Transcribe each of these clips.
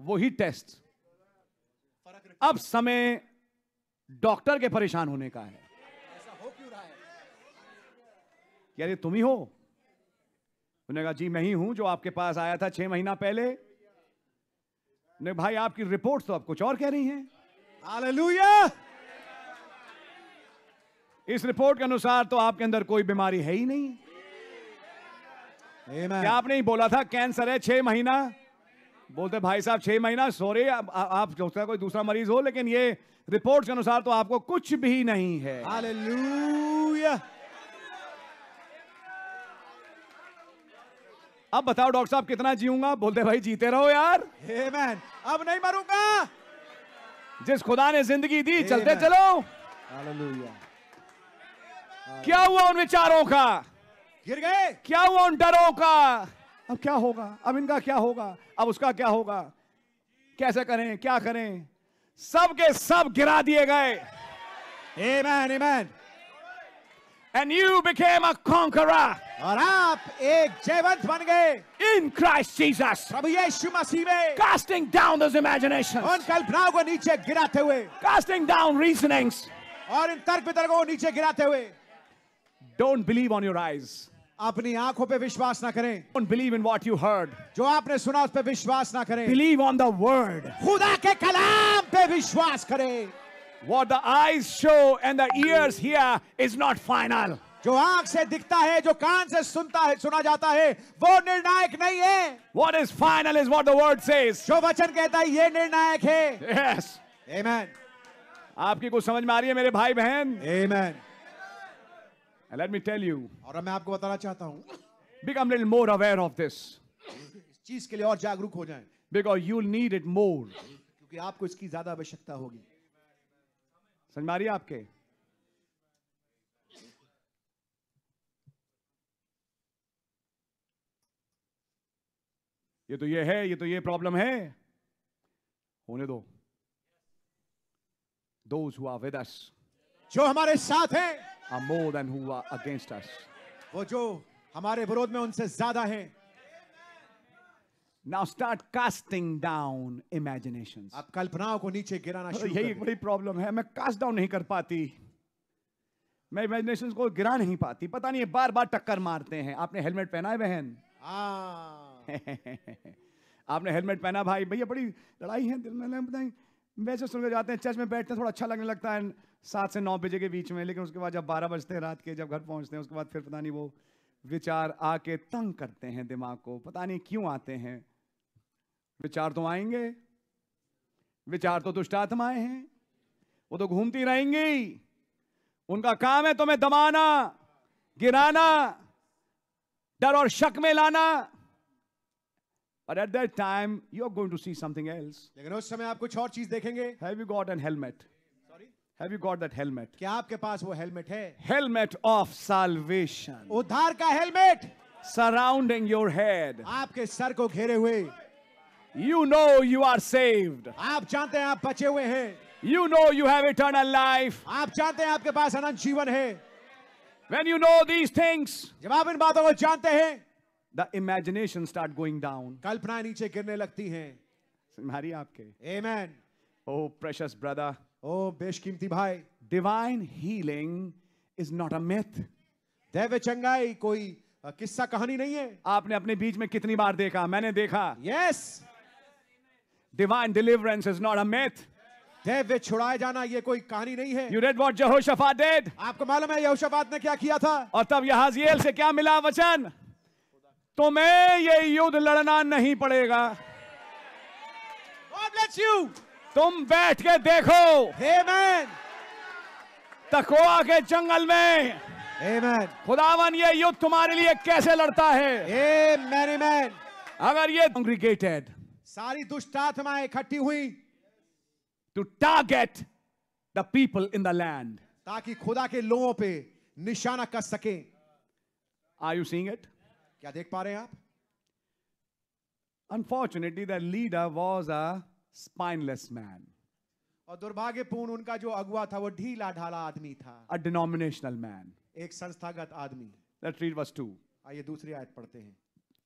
वही टेस्ट। अब समय डॉक्टर के परेशान होने का है। ऐसा हो क्यों रहा है? क्या ये तुम ही हो? उन्होंने कहा जी मैं ही हूं जो आपके पास आया था 6 महीना पहले। नहीं भाई, आपकी रिपोर्ट्स तो अब कुछ और कह रही हैं। हालेलुया। इस रिपोर्ट के अनुसार तो आपके अंदर कोई बीमारी है ही नहीं। क्या आपने ही बोला था कैंसर है 6 महीना? बोलते भाई साहब 6 महीना, सॉरी आप सोचता कोई दूसरा मरीज हो, लेकिन ये रिपोर्ट्स के अनुसार तो आपको कुछ भी नहीं है। हालेलुया। अब बताओ डॉक्टर साहब कितना जीऊंगा? बोलते भाई जीते रहो यार। आमेन। अब नहीं मरूंगा। जिस खुदा ने जिंदगी दी चलते चलो। हालेलुया। क्या हुआ उन विचारों का? गिर गए। क्या हुआ उन डरों का? अब क्या होगा? अब इनका क्या होगा? अब उसका क्या होगा? कैसे करें, क्या करें? सब के सब गिरा दिए गए। आमेन आमेन। And you became a conqueror और आप एक जयवंत बन गए in Christ Jesus, प्रभु यीशु मसीह में। casting down those imaginations, उन कल्पनाओं को नीचे गिराते हुए casting down reasonings. और इन तर्क वितर्कों को नीचे गिराते हुए। Don't believe on your eyes. अपनी आंखों पे विश्वास ना करें। Don't believe in what you heard. जो आपने सुना उस पे विश्वास ना करें। Believe on the word. खुदा के कलाम पे विश्वास करें। What the eyes show and the ears hear is not final. जो आंख से दिखता है, जो कान से सुना जाता है, वो निर्णायक नहीं है। What is final is what the word says. जो वचन कहता है ये निर्णायक है। Yes. आमेन। आपकी कुछ समझ में आ रही है मेरे भाई बहन? आमेन। And let me tell you, और अब मैं आपको बताना चाहता हूं, become a little more aware of this, इस चीज के लिए और जागरूक हो जाएं, because you'll need it more. क्योंकि आपको इसकी ज्यादा आवश्यकता होगी। समझ में आ रही है आपके? ये तो ये है, ये तो ये प्रॉब्लम है, होने दो। Those who are with us जो हमारे साथ हैं, are more than who are against us. वो जो हमारे विरोध में उनसे ज्यादा हैं। Now start casting down imaginations. आप कल्पनाओं को नीचे गिराना शुरू यही कर एक बड़ी प्रॉब्लम है, मैं कास्ट डाउन नहीं कर पाती, मैं इमेजिनेशंस को गिरा नहीं पाती। पता नहीं बार बार टक्कर मारते हैं। आपने हेलमेट पहना है बहन? आपने हेलमेट पहना भाई? भैया बड़ी लड़ाई है दिल में, बताएं। वैसे सुनकर जाते हैं, चर्च में बैठते हैं, थोड़ा अच्छा लगने लगता है 7 से 9 बजे के बीच में, लेकिन उसके बाद जब 12 बजते हैं रात के, जब घर पहुंचते हैं, उसके बाद फिर पता नहीं वो विचार आके तंग करते हैं दिमाग को। पता नहीं क्यों आते हैं। विचार तो आएंगे, विचार तो दुष्ट आत्माएं हैं, वो तो घूमती रहेंगी। उनका काम है तुम्हें दबाना, गिराना, डर और शक में लाना। But at that time, you're going to see something else. लेकिन उस समय आप कुछ और चीज देखेंगे। Have you got a helmet? Sorry? Have you got that helmet? क्या आपके पास वो हेलमेट है? Helmet of salvation. उद्धार का हेलमेट Surrounding your head. आपके सर को घेरे हुए। You know you are saved. आप जानते हैं आप बचे हुए हैं। You know you have eternal life. आप जानते हैं आपके पास अनंत जीवन है। When you know these things, जब आप इन बातों को जानते हैं, the imagination start going down. कल्पनाएं नीचे गिरने लगती हैं। तुम्हारी आपके? आमेन। Oh precious brother. ओ बेशकीमती भाई, Divine healing is not a myth. दैव चंगाई कोई किस्सा कहानी नहीं है। आपने अपने बीच में कितनी बार देखा? मैंने देखा। Yes. Divine deliverance is not a myth. दैव छुड़ाए जाना ये कोई कहानी नहीं है। You read what Jehoshaphat did? आपको मालूम है यहोशापात ने क्या किया था? और तब यहाज़िएल से क्या मिला वचन? तुम्हें ये युद्ध लड़ना नहीं पड़ेगा। God bless you. तुम बैठ के देखो Amen. तकोआ के जंगल में Amen. खुदावन ये युद्ध तुम्हारे लिए कैसे लड़ता है। Amen. Amen. अगर ये congregated सारी दुष्ट आत्माएं इकट्ठी हुई to target the people in the land. ताकि खुदा के लोगों पे निशाना कस सके। Are you seeing it? क्या देख पा रहे हैं आप? Unfortunately, the leader was a spineless man, और दुर्भाग्यपूर्ण उनका जो अगुआ था वो ढीला ढाला आदमी था, a denominational man. एक संस्थागत आदमी। Let's read verse 2. आइए दूसरी आयत पढ़ते हैं।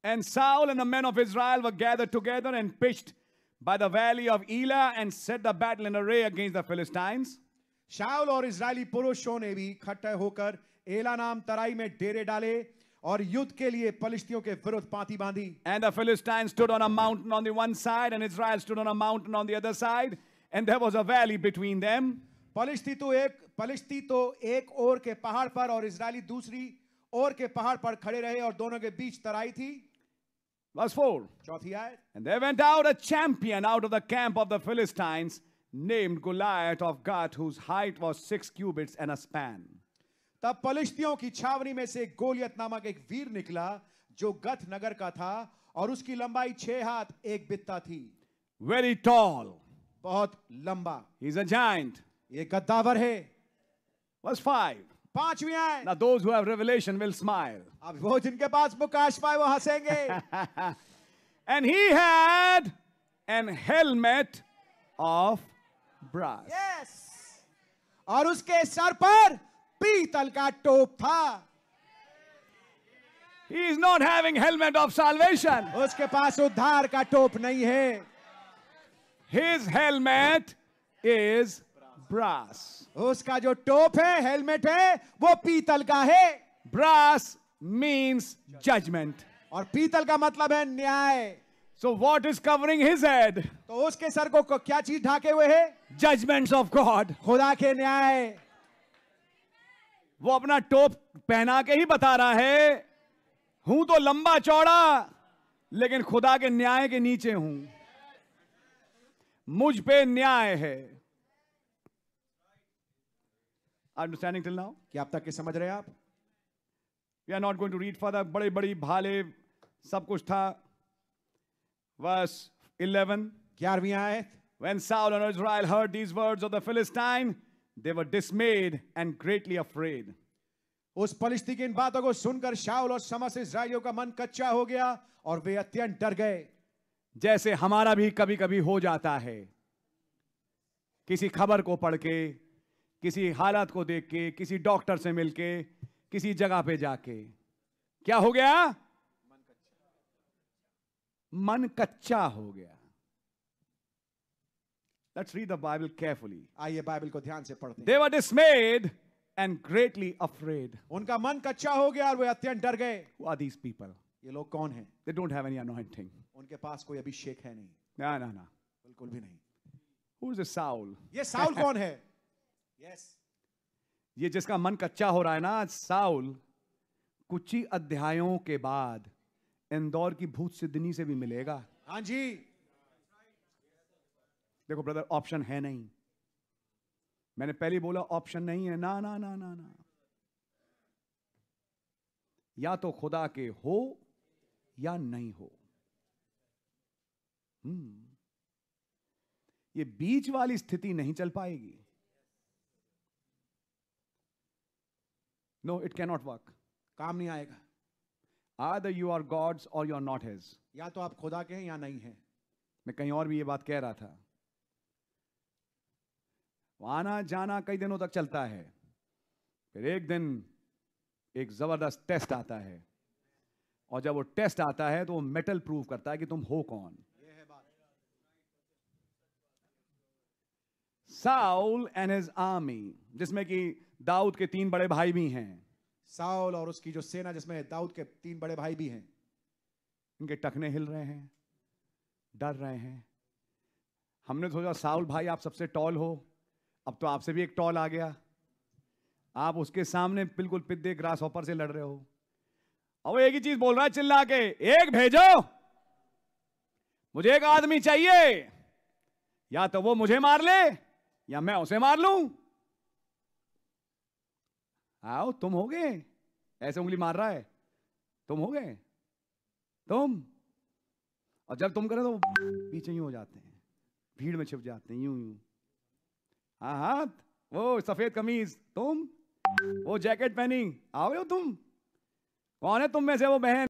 And Saul and the men of Israel were gathered together and pitched by the valley of Elah and set the battle in array against the Philistines. शाऊल और Israeli पुरुषों ने भी इकट्ठे होकर एला नाम तराई में डेरे डाले और युद्ध के लिए पलिश्तियों के विरुद्ध पांति बांधी. And the Philistines stood on a mountain on the one side, and Israel stood on a mountain on the other side, and there was a valley between them. पलिश्ती तो एक ओर के पहाड़ पर और इजरायली दूसरी ओर के पहाड़ पर खड़े रहे और दोनों के बीच तराई थी. Verse 4. चौथी आयत. And there went out a champion out of the camp of the Philistines, named Goliath of Gath, whose height was 6 cubits and a span. तब पलिश्तियों की छावनी में से गोलियत नामक एक वीर निकला जो गथ नगर का था और उसकी लंबाई 6 हाथ 1 बित्ता थी. Very tall. बहुत लंबा. He's a giant. ये गद्दावर है. Verse 5. पांचवी आयत. Now those who have revelation will smile. अब वो जिनके पास प्रकाश पाए वो हंसेंगे. And he had an helmet of brass. Yes. और उसके सर पर पीतल का टोप था. He is not having helmet of salvation. उसके पास उद्धार का टोप नहीं है. His helmet is brass. उसका जो टोप है, हेलमेट है, वो पीतल का है. Brass means judgment. और पीतल का मतलब है न्याय. So what is covering his head? तो उसके सर को क्या चीज ढाके हुए है? Judgments of God. खुदा के न्याय. वो अपना टोप पहना के ही बता रहा है, हूं तो लंबा चौड़ा लेकिन खुदा के न्याय के नीचे हूं. मुझ पे न्याय है. Understanding till now? क्या अब तक के समझ रहे हैं आप? We are not going to read further. बड़े बड़ी भाले सब कुछ था. Verse 11. 11वीं आयत. When Saul and Israel heard these words of the Philistine, they were dismayed and greatly afraid. उस पलिश्ती की इन बातों को सुनकर शाऊल और समस्त इस्राएलियों का मन कच्चा हो गया और वे अत्यंत डर गए. जैसे हमारा भी कभी कभी हो जाता है. किसी खबर को पढ़ के, किसी हालत को देख के, किसी डॉक्टर से मिलके, किसी जगह पे जाके क्या हो गया? मन कच्चा हो गया. Let's read the Bible carefully. आइए बाइबल को ध्यान से पढ़ते हैं. They were dismayed and greatly afraid. उनका मन कच्चा हो गया और वे अत्यंत डर गए. Who are these people? ये लोग कौन हैं? They don't have any anointing. उनके पास कोई अभिषेक है नहीं. No. बिल्कुल भी नहीं. Who is this Saul? ये साउल कौन है? Yes. ये जिसका मन कच्चा हो रहा है ना, साउल कुछ ही अध्यायों के बाद इंदौर की भूत सिद्धनी से भी मिलेगा. हाँ जी. देखो ब्रदर, ऑप्शन है नहीं. मैंने पहले बोला ऑप्शन नहीं है. ना. या तो खुदा के हो या नहीं हो. ये बीच वाली स्थिति नहीं चल पाएगी. No, it cannot work. काम नहीं आएगा. Either you are God's or you are not His. या तो आप खुदा के हैं या नहीं हैं. मैं कहीं और भी ये बात कह रहा था. आना जाना कई दिनों तक चलता है. फिर एक दिन एक जबरदस्त टेस्ट आता है, और जब वो टेस्ट आता है तो वो मेटल प्रूव करता है कि तुम हो कौन. Saul and his army, जिसमें कि दाऊद के 3 बड़े भाई भी हैं. साउल और उसकी जो सेना जिसमें दाऊद के 3 बड़े भाई भी हैं. इनके टखने हिल रहे हैं, डर रहे हैं. हमने सोचा साउल भाई आप सबसे टॉल हो, अब तो आपसे भी एक टॉल आ गया. आप उसके सामने बिल्कुल पिद्दे ग्रास हॉपर से लड़ रहे हो. और वो एक ही चीज बोल रहा है चिल्ला के, एक भेजो, मुझे एक आदमी चाहिए. या तो वो मुझे मार ले या मैं उसे मार लूं. आओ, तुम हो गए. ऐसे उंगली मार रहा है, तुम हो गए तुम. और जब तुम करें तो पीछे यूं हो जाते हैं, भीड़ में छिप जाते हैं, यूं. हाँ, वो सफेद कमीज तुम, वो जैकेट पहनी, आओ तुम. कौन है तुम में से वो बहन